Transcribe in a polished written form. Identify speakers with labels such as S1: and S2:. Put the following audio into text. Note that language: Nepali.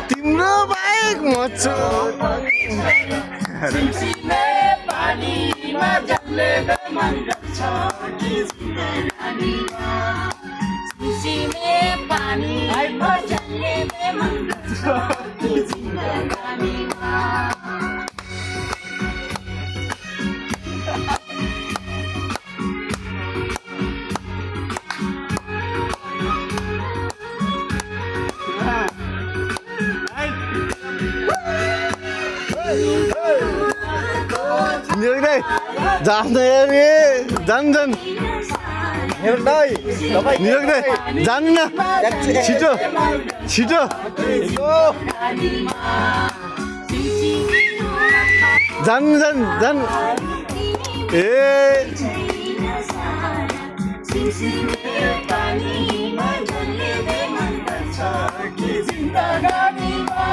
S1: तिम्रो बाइक म छु
S2: पानीमा जसले मन गर्छ कि जिन्दगानीमा खुसीले पानीमा जसले मन गर्छ कि जिन्दगानीमा
S1: निरक्दै जाँदैन रे जान निरक्दै जानु न छिटो छिटो जान ए
S2: पानीमा जसले मन गर्छ कि जिन्दगानीमा